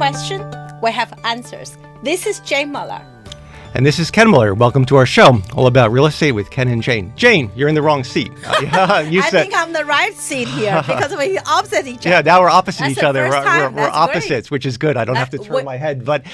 question, we have answers. This is Jane Muller. And this is Ken Muller. Welcome to our show, all about real estate with Ken and Jane. Jane, you're in the wrong seat. I think I'm the right seat here because we're opposite each other. Yeah, now we're opposite That's each the other. first time. We're That's opposites, which is good. I don't have to turn my head. But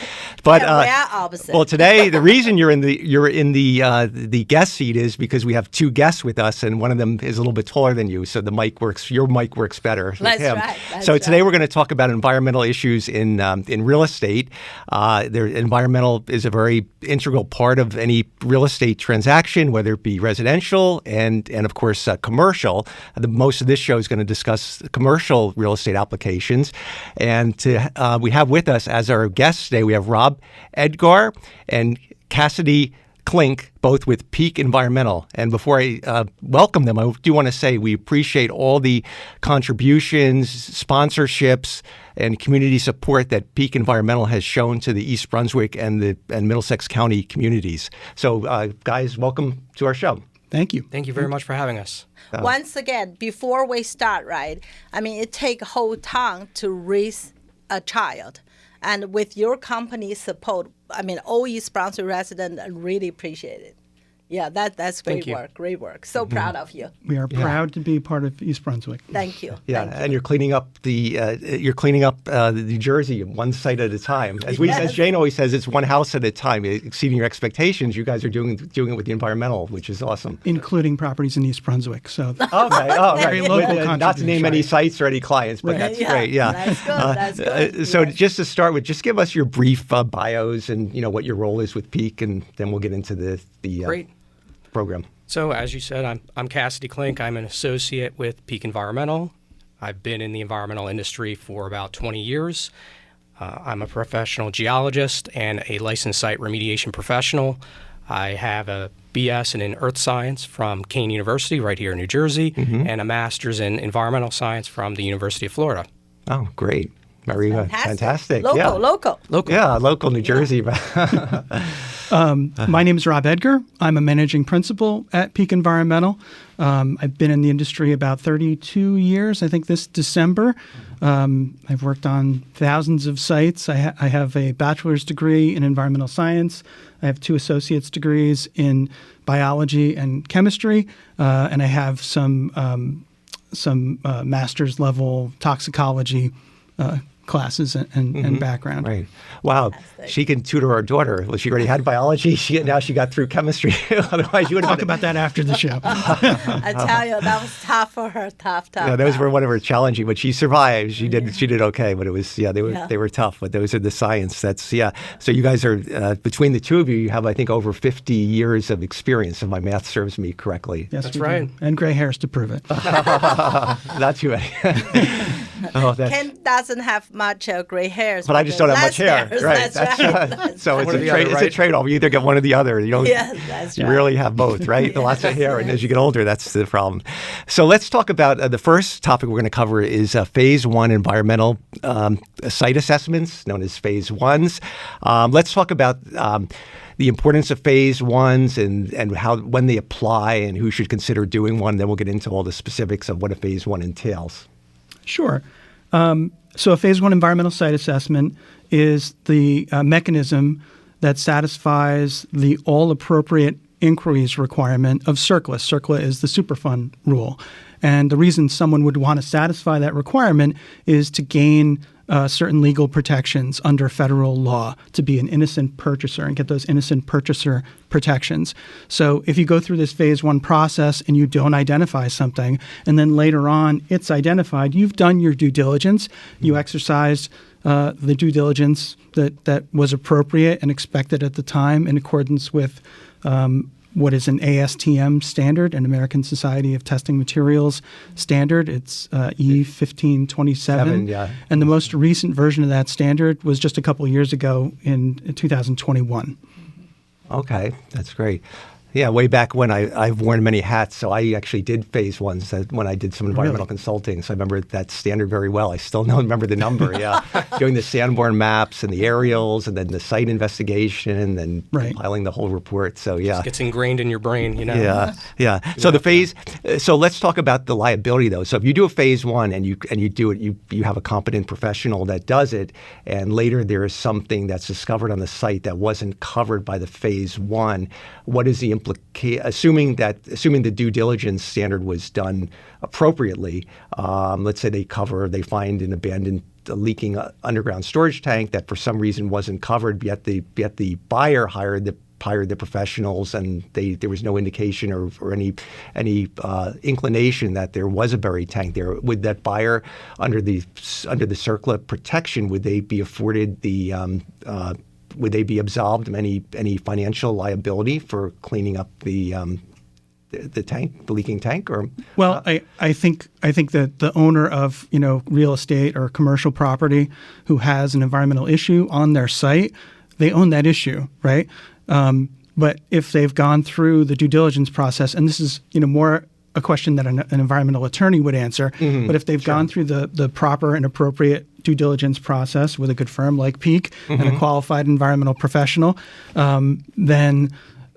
we are opposite. Well, today the reason you're in the guest seat is because we have two guests with us, and one of them is a little bit taller than you, so the mic works. Your mic works better. That's him. right. So today we're going to talk about environmental issues in real estate. Environmental is a very integral part of any real estate transaction, whether it be residential and of course commercial. Most of this show is going to discuss commercial real estate applications. And we have with us as our guests today, we have Rob Edgar and Kassidy Klink, both with Peak Environmental. And before I welcome them, I do want to say we appreciate all the contributions, sponsorships, and community support that Peak Environmental has shown to the East Brunswick and Middlesex County communities. So, guys, welcome to our show. Thank you. Thank you very much for having us. Once again, before we start, right, I mean, it takes a whole town to raise a child. And with your company's support, I mean, all East Brunswick residents really appreciate it. Yeah, that's great work. Great work. So proud of you. We are proud to be part of East Brunswick. Thank you. Yeah, Thank you. and you're cleaning up the New Jersey one site at a time. As Jane always says, it's one house at a time. Exceeding your expectations, you guys are doing it with the environmental, which is awesome. Including properties in East Brunswick. So Okay. Oh, very right. local Not to name any sites or any clients, but that's great. Yeah. That's good. So just to start with, just give us your brief bios and what your role is with Peak, and then we'll get into the Great. program. So as you said, I'm Kassidy Klink. I'm an associate with Peak Environmental. I've been in the environmental industry for about 20 years. I'm a professional geologist and a licensed site remediation professional. I have a BS in Earth Science from Kean University right here in New Jersey, and a master's in environmental science from the University of Florida. Oh, great. Very good. Fantastic. Local. Yeah, local New Jersey. my name is Rob Edgar. I'm a managing principal at Peak Environmental. I've been in the industry about 32 years, I think this December. I've worked on thousands of sites. I have a bachelor's degree in environmental science. I have 2 associate's degrees in biology and chemistry, and I have some master's level toxicology classes and background. Right. Wow. Fantastic. She can tutor our daughter. Well, she already had biology. Now she got through chemistry. Otherwise, you would Talk about that after the show. I tell you, that was tough for her. Tough. Yeah, those were one of her challenging, but she survived. She did okay, but it was they were tough. But those are the science. So you guys are between the two of you have I think over 50 years of experience, if my math serves me correctly. Yes, That's we right. do. And gray hairs to prove it. Not too many. Ken doesn't have much gray hairs. But I just don't have much hair. Right. That's right. So it's One or the other, it's a right? trade-off. You either get one or the other. You don't. Yes, that's You right. rarely have both, right? Lots of hair, and as you get older, that's the problem. So let's talk about the first topic we're going to cover is Phase 1 environmental site assessments, known as Phase 1s. Let's talk about the importance of Phase 1s and how when they apply and who should consider doing one. Then we'll get into all the specifics of what a Phase 1 entails. Sure. So a Phase 1 environmental site assessment is the mechanism that satisfies the all appropriate inquiries requirement of CERCLA. CERCLA is the Superfund rule. And the reason someone would want to satisfy that requirement is to gain certain legal protections under federal law, to be an innocent purchaser and get those innocent purchaser protections. So if you go through this Phase 1 process and you don't identify something, and then later on it's identified, you've done your due diligence, you exercised the due diligence that was appropriate and expected at the time in accordance with what is an ASTM standard, an American Society of Testing Materials standard. It's E1527. Yeah. And the most recent version of that standard was just a couple of years ago in 2021. Okay, that's great. Yeah, way back when I've worn many hats, so I actually did phase one when I did some environmental consulting. So I remember that standard very well. I still remember the number. Yeah, doing the Sanborn maps and the aerials, and then the site investigation, and compiling the whole report. So yeah, it gets ingrained in your brain, you know. Yeah. So the phase. So let's talk about the liability though. So if you do a phase one and you do it, you have a competent professional that does it, and later there is something that's discovered on the site that wasn't covered by the phase one. What is the assuming the due diligence standard was done appropriately? Let's say they find an abandoned leaking underground storage tank that for some reason wasn't covered, yet the buyer hired the professionals, and there was no indication or any inclination that there was a buried tank there. Would that buyer, under the CERCLA protection, would they be afforded would they be absolved of any financial liability for cleaning up the tank, the leaking tank? Or well, I think that the owner of real estate or commercial property who has an environmental issue on their site, they own that issue, right? But if they've gone through the due diligence process, and this is more a question that an environmental attorney would answer, but if they've gone through the proper and appropriate due diligence process with a good firm like Peak and a qualified environmental professional, then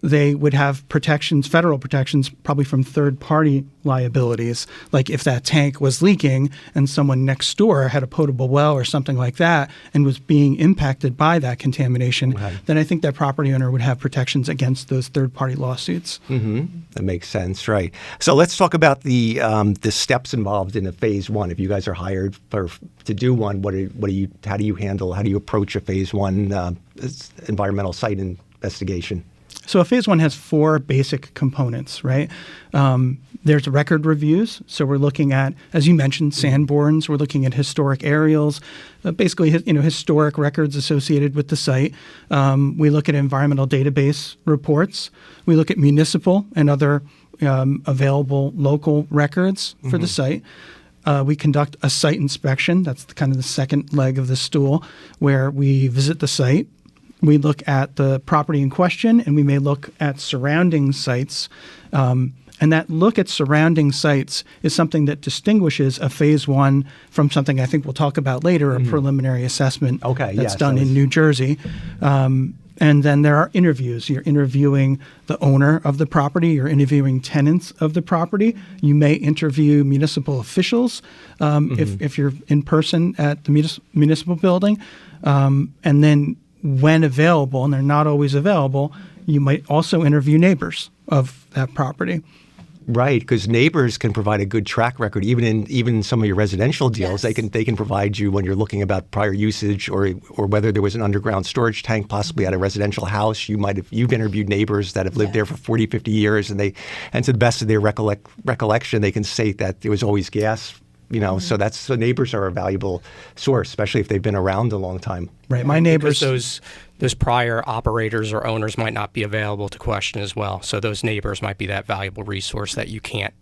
they would have protections, federal protections, probably from third-party liabilities. Like if that tank was leaking and someone next door had a potable well or something like that and was being impacted by that contamination, then I think that property owner would have protections against those third-party lawsuits. That makes sense, right? So let's talk about the steps involved in a phase one. If you guys are hired to do one, how do you approach a phase one environmental site investigation? So a phase one has 4 basic components, right? There's record reviews. So we're looking at, as you mentioned, Sanborns. We're looking at historic aerials, basically historic records associated with the site. We look at environmental database reports. We look at municipal and other available local records for the site. We conduct a site inspection. That's kind of the second leg of the stool, where we visit the site. We look at the property in question, and we may look at surrounding sites. And that look at surrounding sites is something that distinguishes a phase one from something I think we'll talk about later, a preliminary assessment that's done in New Jersey. And then there are interviews. You're interviewing the owner of the property. You're interviewing tenants of the property. You may interview municipal officials if you're in person at the municipal building. And then when available, and they're not always available, you might also interview neighbors of that property. Right, because neighbors can provide a good track record, even in some of your residential deals. They can provide you when you're looking about prior usage or whether there was an underground storage tank possibly at a residential house. You've interviewed neighbors that have lived there for 40, 50 years, and to the best of their recollection, they can say that there was always gas. So neighbors are a valuable source, especially if they've been around a long time. Right, my neighbors. Because those prior operators or owners might not be available to question as well. So those neighbors might be that valuable resource that you can't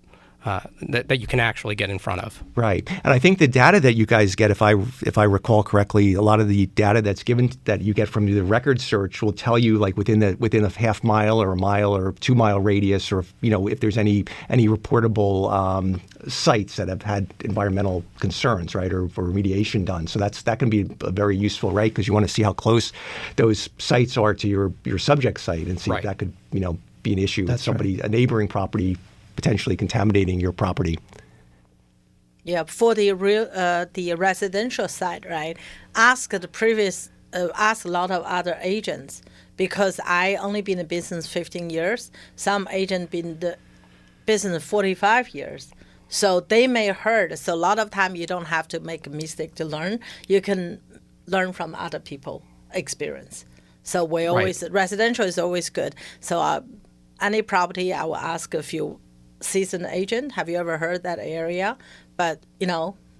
that you can actually get in front of. Right, and I think the data that you guys get, if I recall correctly, a lot of the data that's given that you get from the record search will tell you, like within a half mile or a mile or 2 mile radius, or if there's any reportable sites that have had environmental concerns, right, or remediation done. So that can be very useful, right, because you want to see how close those sites are to your subject site and see if that could be an issue with somebody, a neighboring property, potentially contaminating your property. Yeah, for the residential side, right? Ask a lot of other agents, because I only been in business 15 years. Some agent been in the business 45 years. So they may heard. So a lot of time you don't have to make a mistake to learn. You can learn from other people experience. So we always residential is always good. So any property, I will ask a few seasoned agent, have you ever heard that area? But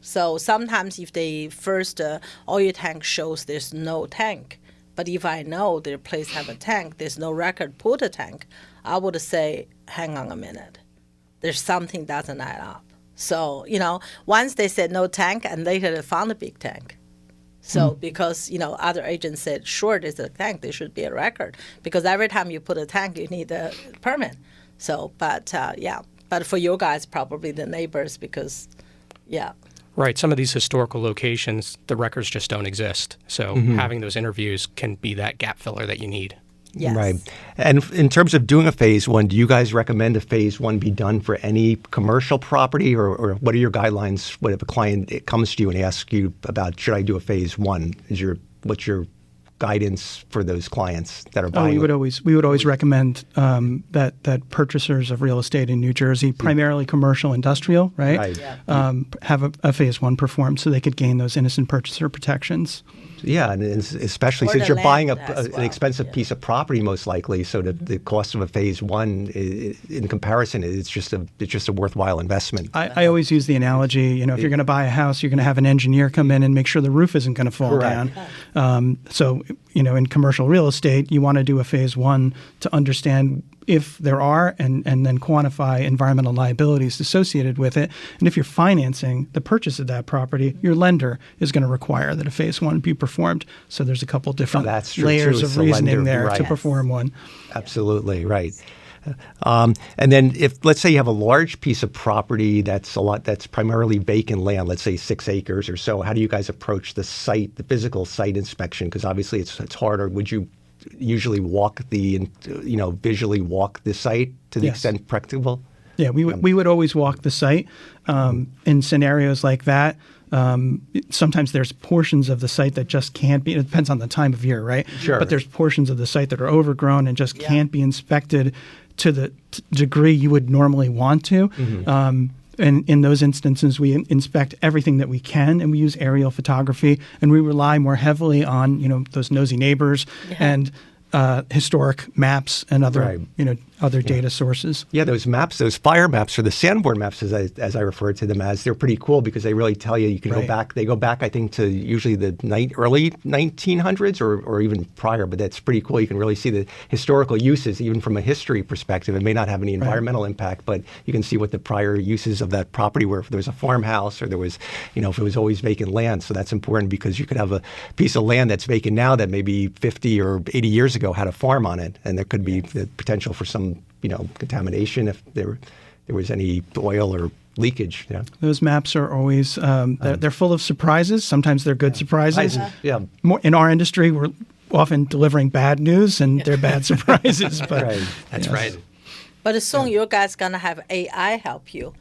so sometimes if the first oil tank shows there's no tank, but if I know their place have a tank, there's no record put a tank, I would say, hang on a minute, there's something doesn't add up. So once they said no tank, and later they found a big tank, So because, other agents said, sure, there's a tank, there should be a record. Because every time you put a tank, you need a permit. So, but for you guys, probably the neighbors, because, yeah. Right. Some of these historical locations, the records just don't exist. So having those interviews can be that gap filler that you need. Yes. Right. And in terms of doing a phase one, do you guys recommend a phase one be done for any commercial property, or what are your guidelines? What if a client comes to you and asks you about, should I do a phase one? What's your guidance for those clients that are buying? We would always recommend that purchasers of real estate in New Jersey, primarily commercial, industrial, right? Yeah. Have a phase one performed so they could gain those innocent purchaser protections. Yeah, and especially Or since the you're buying land as an well. expensive piece of property, most likely. So the cost of a phase one, in comparison, it's just a worthwhile investment. I always use the analogy, if you're going to buy a house, you're going to have an engineer come in and make sure the roof isn't going to fall Correct. down. So, in commercial real estate, you want to do a phase one to understand if there are, and then quantify environmental liabilities associated with it. And if you're financing the purchase of that property, your lender is going to require that a phase one be performed. So there's a couple different that's true, layers too. of It's the reasoning lender, there right. to perform one. Absolutely, right. And then if, let's say you have a large piece of property that's primarily vacant land, let's say 6 acres or so, how do you guys approach the physical site inspection? Because obviously it's harder. Would you usually visually walk the site to the Yes. extent practicable? Yeah, we would always walk the site. In scenarios like that, sometimes there's portions of the site that just can't be. It depends on the time of year, right? Sure. But there's portions of the site that are overgrown and just can't be inspected to the degree you would normally want to. And in those instances, we inspect everything that we can, and we use aerial photography, and we rely more heavily on those nosy neighbors and historic maps and other other data sources. Yeah, those maps, those fire maps, or the sandboard maps, as I refer to them as, they're pretty cool because they really tell you. You can go back. They go back, I think, to usually the early 1900s or even prior. But that's pretty cool. You can really see the historical uses, even from a history perspective. It may not have any environmental impact, but you can see what the prior uses of that property were. If there was a farmhouse, or there was, if it was always vacant land. So that's important because you could have a piece of land that's vacant now that maybe 50 or 80 years ago had a farm on it, and there could be the potential for some contamination if there was any oil or leakage. Yeah. Those maps are always they're full of surprises. Sometimes they're good surprises. Yeah. More in our industry, we're often delivering bad news, and they're bad surprises. But That's right. But soon you guys going to have AI help you.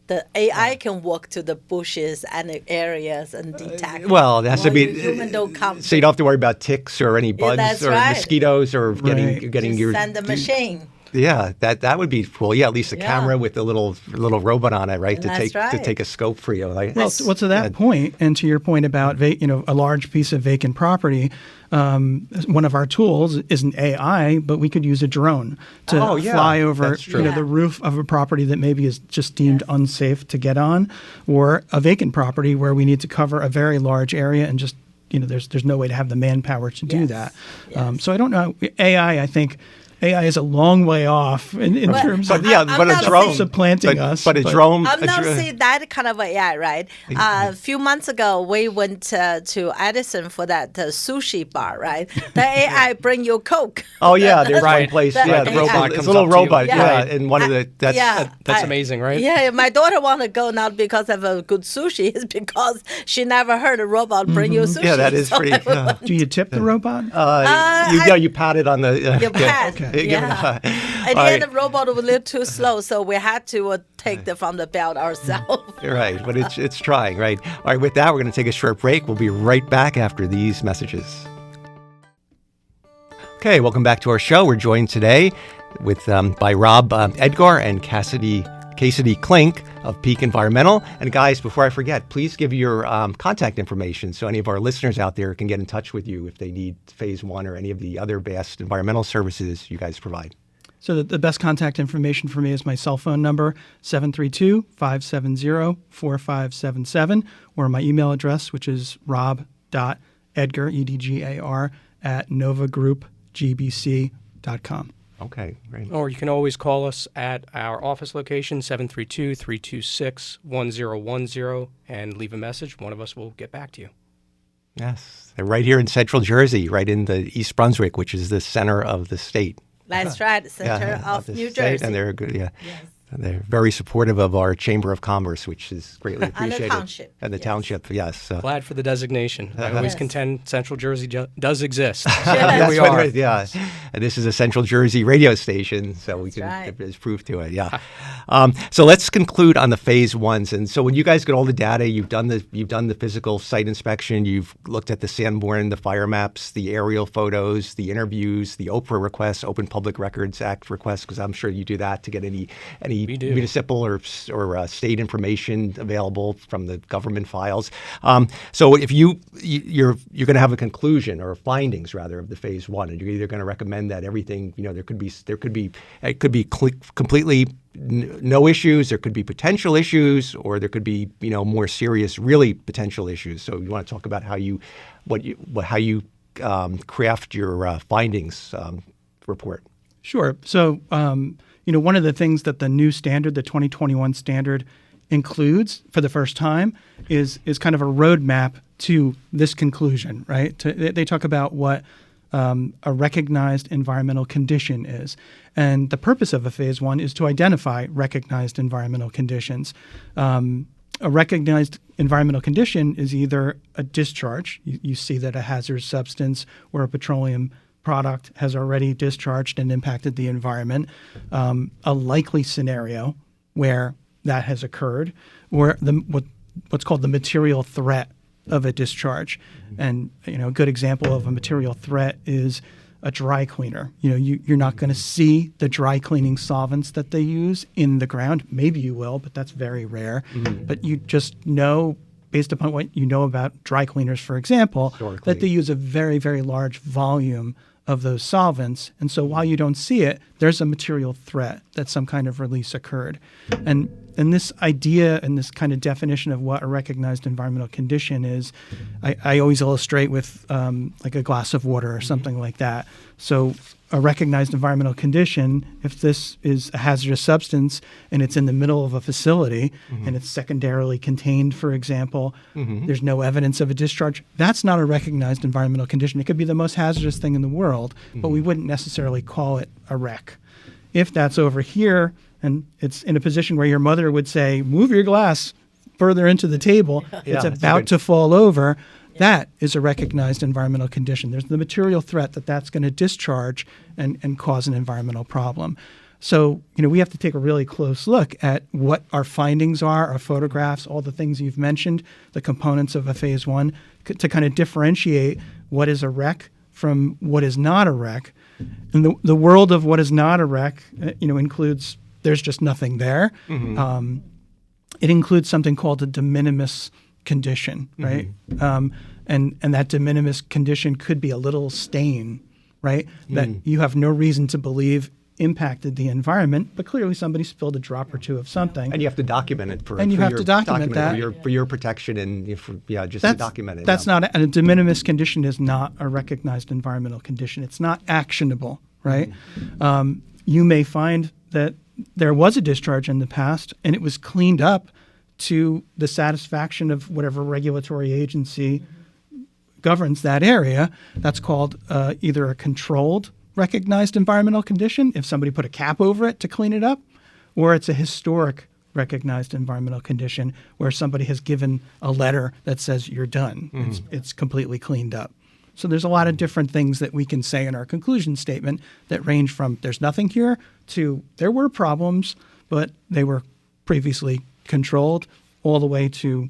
The AI can walk to the bushes and the areas and detect. Well, it has to be Human don't come. so you don't have to worry about ticks or any bugs that's or right. mosquitoes or getting Just your send the machine. Yeah, that would be cool. Yeah, at least a Yeah. camera with a little robot on it, right? That's to right. take a scope for you. Like, well, to that point, and to your point about a large piece of vacant property, one of our tools isn't AI, but we could use a drone to fly over that's true. the roof of a property that maybe is just deemed unsafe to get on, or a vacant property where we need to cover a very large area and just there's no way to have the manpower to do that. So I don't know. AI, I think. AI is a long way off in terms of a drone supplanting us. But a drone. I'm not saying that kind of AI, right? A few months ago, we went to Edison for that sushi bar, right? The AI bring you Coke. Oh yeah, there's one Right. place. The Yeah, AI. the robot. comes It's a little up to you. robot. Yeah. Yeah, Right. and one of the That's amazing, right? Yeah, my daughter want to go not because of a good sushi, it's because she never heard a robot bring you sushi. Yeah, that is So pretty. I was- Do you tip the robot? You pat it on the. You pat. Okay. Yeah. And All then right. the robot was a little too slow, so we had to take the from the belt ourselves. Right, but it's trying, right? All right, with that, we're going to take a short break. We'll be right back after these messages. Okay, welcome back to our show. We're joined today by Rob Edgar and Kassidy Klink of Peak Environmental. And guys, before I forget, please give your contact information so any of our listeners out there can get in touch with you if they need phase one or any of the other vast environmental services you guys provide. So the best contact information for me is my cell phone number, 732-570-4577, or my email address, which is rob.edgar, E-D-G-A-R, @novagroupgbc.com. Okay, great. Or you can always call us at our office location, 732-326-1010, and leave a message. One of us will get back to you. Yes. They're right here in Central Jersey, right in the East Brunswick, which is the center of the state. That's right, center of the New state, Jersey. And they're good, Yes. And they're very supportive of our Chamber of Commerce, which is greatly appreciated. And the township. And the yes. township, yes. So. Glad for the designation. I always Yes. contend Central Jersey does exist. So That's here we what are. it is, yeah. And this is a Central Jersey radio station, so we can right. there's proof to it. Yeah. So let's conclude on the phase ones. And so when you guys get all the data, you've done the physical site inspection, you've looked at the Sanborn, the fire maps, the aerial photos, the interviews, the OPRA requests, Open Public Records Act requests, because I'm sure you do that to get any We do. municipal or state information available from the government files. So if you're going to have a conclusion or findings rather of the phase one, and you're either going to recommend that everything, it could be completely no issues, there could be potential issues, or there could be more serious, really potential issues. So you want to talk about how you craft your findings report. Sure. So, one of the things that the new standard, the 2021 standard, includes for the first time is kind of a roadmap to this conclusion, right? They talk about what a recognized environmental condition is. And the purpose of a phase one is to identify recognized environmental conditions. A recognized environmental condition is either a discharge. You see that a hazardous substance or a petroleum product has already discharged and impacted the environment, a likely scenario where that has occurred, or what's called the material threat of a discharge. And a good example of a material threat is a dry cleaner. You're not going to see the dry cleaning solvents that they use in the ground. Maybe you will, but that's very rare. Mm-hmm. But you just know, based upon what you know about dry cleaners, for example, that they use a very, very large volume of those solvents. And so while you don't see it, there's a material threat that some kind of release occurred. And this idea and this kind of definition of what a recognized environmental condition is, I always illustrate with like a glass of water or something like that. So a recognized environmental condition, if this is a hazardous substance and it's in the middle of a facility and it's secondarily contained, for example, there's no evidence of a discharge, that's not a recognized environmental condition. It could be the most hazardous thing in the world, but we wouldn't necessarily call it a wreck. If that's over here and it's in a position where your mother would say, move your glass further into the table, it's about to fall over, that is a recognized environmental condition. There's the material threat that's going to discharge and cause an environmental problem. So, we have to take a really close look at what our findings are, our photographs, all the things you've mentioned, the components of a phase one, to kind of differentiate what is a wreck from what is not a wreck. And the world of what is not a wreck, includes there's just nothing there. Mm-hmm. It includes something called a de minimis condition, right? And that de minimis condition could be a little stain, right? That you have no reason to believe impacted the environment, but clearly somebody spilled a drop or two of something. And you have to document it for your protection and to document it. That's not a de minimis condition is not a recognized environmental condition. It's not actionable, right? You may find that there was a discharge in the past and it was cleaned up to the satisfaction of whatever regulatory agency governs that area. That's called either a controlled recognized environmental condition, if somebody put a cap over it to clean it up, or it's a historic recognized environmental condition where somebody has given a letter that says you're done. It's completely cleaned up. So there's a lot of different things that we can say in our conclusion statement that range from there's nothing here to there were problems, but they were previously controlled, all the way to,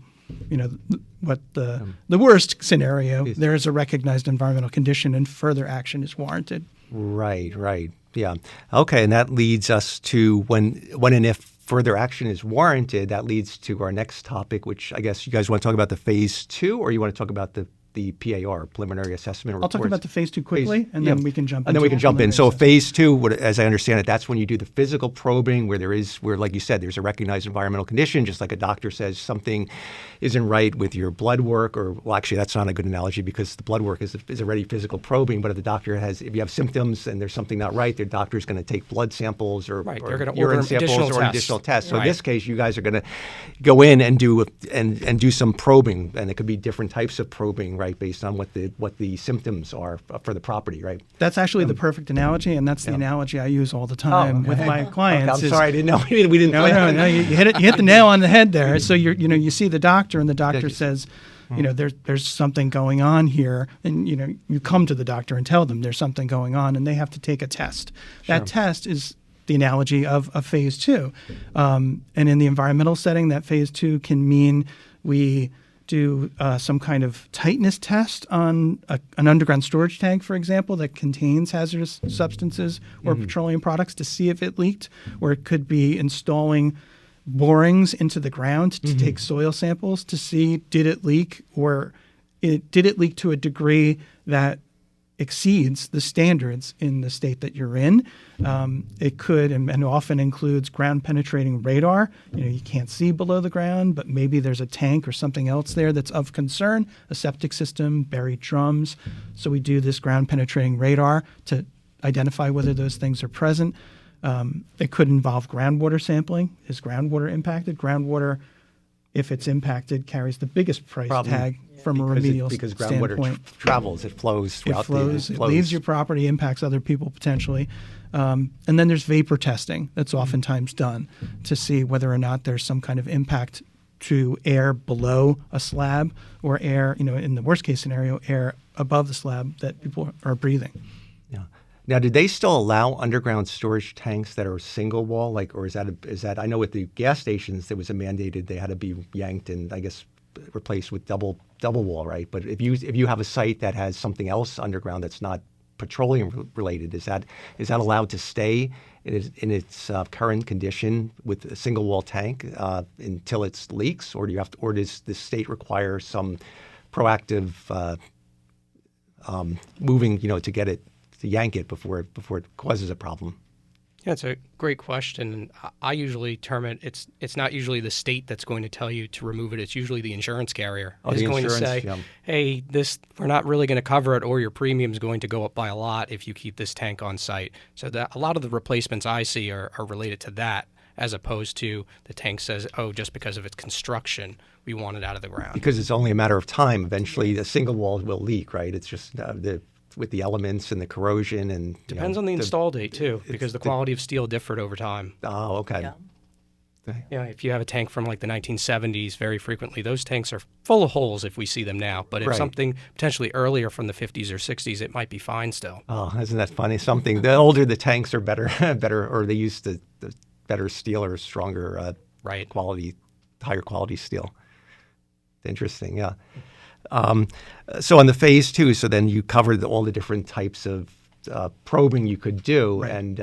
what the worst scenario, there is a recognized environmental condition and further action is warranted. Right. Yeah. Okay, and that leads us to when and if further action is warranted, that leads to our next topic, which I guess you guys want to talk about the phase two, or you want to talk about the PAR, preliminary assessment reports? I'll talk about the phase two quickly, and then we can jump in. And then we can jump in. So phase two, as I understand it, that's when you do the physical probing where, like you said, there's a recognized environmental condition, just like a doctor says something isn't right with your blood work, or, well, actually, that's not a good analogy because the blood work is already physical probing, but if the doctor if you have symptoms and there's something not right, the doctor's going to take blood samples or urine samples or additional tests. So in this case, you guys are going to go in and do some probing, and it could be different types of probing, right, based on what the symptoms are for the property, right? That's actually the perfect analogy, and that's the analogy I use all the time with my clients. Okay, I'm sorry, I didn't know. We didn't. No, you hit the nail on the head there. So you see the doctor, and the doctor says, there's something going on here, and you come to the doctor and tell them there's something going on, and they have to take a test. Sure. That test is the analogy of phase 2, and in the environmental setting, that phase 2 can mean we do some kind of tightness test on an underground storage tank, for example, that contains hazardous substances or petroleum products to see if it leaked, or it could be installing borings into the ground to take soil samples to see did it leak, or did it leak to a degree that exceeds the standards in the state that you're in. It could and often includes ground penetrating radar. You can't see below the ground, but maybe there's a tank or something else there that's of concern, a septic system, buried drums. So we do this ground penetrating radar to identify whether those things are present. It could involve groundwater sampling. Is groundwater impacted? Groundwater, if it's impacted, carries the biggest price tag from a remedial because standpoint. groundwater travels, it flows throughout it leaves your property, impacts other people potentially. And then there's vapor testing that's oftentimes done to see whether or not there's some kind of impact to air below a slab or air, in the worst case scenario, air above the slab that people are breathing. Yeah. Now, did they still allow underground storage tanks that are single wall, or is that? I know with the gas stations there was a mandated they had to be yanked and I guess replaced with double wall, right? But if you have a site that has something else underground that's not petroleum related, is that allowed to stay in its current condition with a single wall tank until it leaks, or does the state require some proactive moving, to get it to yank it before it causes a problem? Yeah, it's a great question. I usually term it's not usually the state that's going to tell you to remove it. It's usually the insurance carrier is going to say, hey, we're not really going to cover it, or your premium is going to go up by a lot if you keep this tank on site. So that a lot of the replacements I see are related to that, as opposed to the tank says, oh, just because of its construction, we want it out of the ground. Because it's only a matter of time. Eventually, the single wall will leak, right? It's just with the elements and the corrosion and depends on the install date too, because the quality of steel differed over time. Oh, okay. Yeah, if you have a tank from like the 1970s, very frequently those tanks are full of holes if we see them now. But if something potentially earlier from the 50s or 60s, it might be fine still. Oh, isn't that funny? The older the tanks are better, or they use the better steel or stronger quality, higher quality steel. Interesting, yeah. So on the phase 2, so then you covered all the different types of probing you could do, and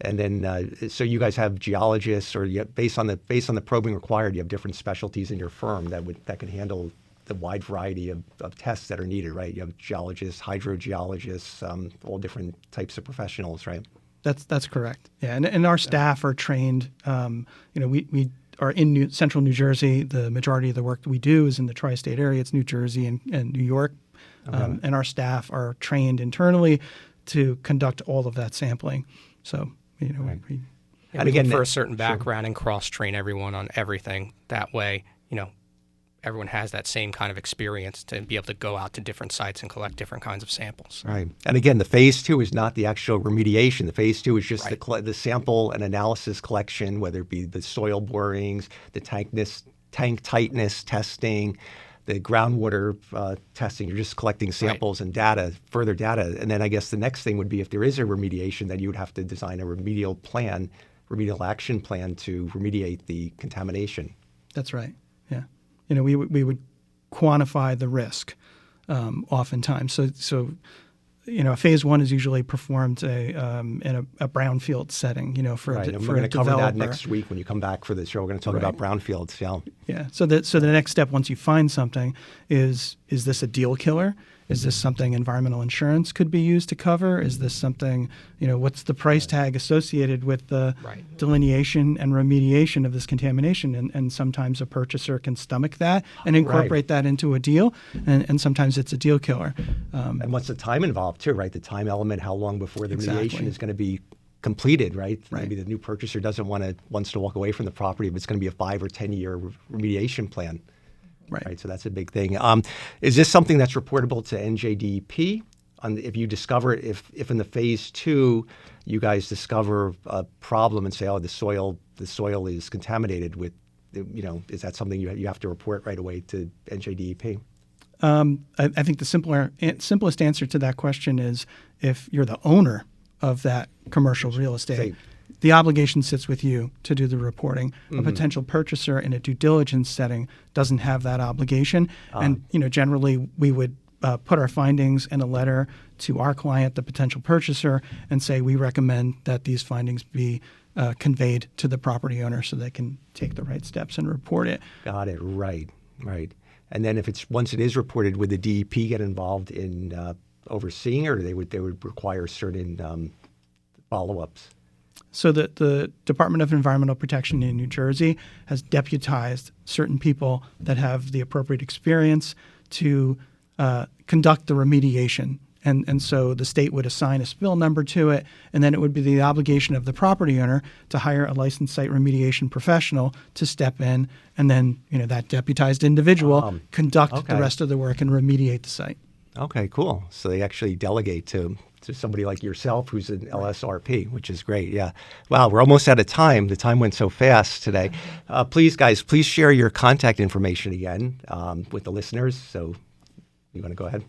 then so you guys have geologists, or based on the probing required, you have different specialties in your firm that can handle the wide variety of tests that are needed, right? You have geologists, hydrogeologists, all different types of professionals, right? That's correct. Yeah, and our staff are trained. We are in central New Jersey. The majority of the work that we do is in the tri-state area. It's New Jersey and New York. And our staff are trained internally to conduct all of that sampling. So, we look for a certain background and cross-train everyone on everything. That way, everyone has that same kind of experience to be able to go out to different sites and collect different kinds of samples. Right. And again, the phase 2 is not the actual remediation. The phase 2 is just the sample and analysis collection, whether it be the soil borings, the tank tightness testing, the groundwater testing. You're just collecting samples and further data. And then I guess the next thing would be, if there is a remediation, then you would have to design a remedial action plan to remediate the contamination. That's right. Yeah. We would quantify the risk oftentimes. So phase 1 is usually performed in a brownfield setting. For and we're going to cover that next week when you come back for the show. We're going to talk about brownfields. Yeah. So the next step, once you find something, is this a deal killer? Is this something environmental insurance could be used to cover? Is this something, what's the price tag associated with the delineation and remediation of this contamination? And sometimes a purchaser can stomach that and incorporate that into a deal. And sometimes it's a deal killer. And what's the time involved too, right? The time element, how long before the remediation is going to be completed, right? Maybe the new purchaser wants to walk away from the property if it's going to be a 5 or 10 year remediation plan. Right. So that's a big thing. Is this something that's reportable to NJDEP? If you discover, if in the phase 2, you guys discover a problem and say, oh, the soil is contaminated with, is that something you have to report right away to NJDEP? I think the simplest answer to that question is if you're the owner of that commercial real estate, the obligation sits with you to do the reporting. A potential purchaser in a due diligence setting doesn't have that obligation. And generally we would put our findings in a letter to our client, the potential purchaser, and say we recommend that these findings be conveyed to the property owner so they can take the right steps and report it. Got it. Right. And then once it is reported, would the DEP get involved in overseeing, or they would require certain follow-ups? So the Department of Environmental Protection in New Jersey has deputized certain people that have the appropriate experience to conduct the remediation. And so the state would assign a spill number to it, and then it would be the obligation of the property owner to hire a licensed site remediation professional to step in, and then that deputized individual conduct the rest of the work and remediate the site. Okay, cool. So they actually delegate to somebody like yourself who's an LSRP, which is great. Yeah. Wow, we're almost out of time. The time went so fast today. Please share your contact information again with the listeners. So you want to go ahead?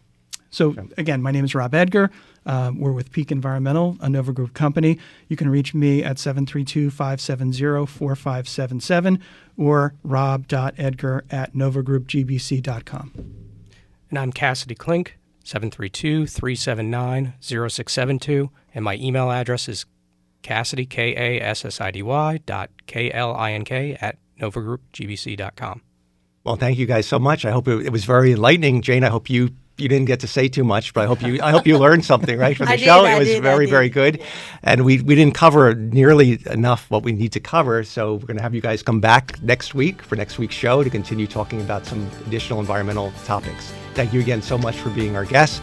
So again, my name is Rob Edgar. We're with Peak Environmental, a Nova Group company. You can reach me at 732-570-4577 or rob.edgar@novagroupgbc.com. And I'm Kassidy Klink, 732-379-0672. And my email address is Kassidy, KASSIDY.KLINK@novagroupgbc.com. Well, thank you guys so much. I hope it was very enlightening. Jane, I hope you didn't get to say too much, but I hope you learned something, right, from the show. It was very good. Yes. And we didn't cover nearly enough what we need to cover, so we're going to have you guys come back next week for next week's show to continue talking about some additional environmental topics. Thank you again so much for being our guest.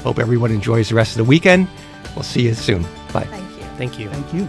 Hope everyone enjoys the rest of the weekend. We'll see you soon. Bye. Thank you. Thank you. Thank you.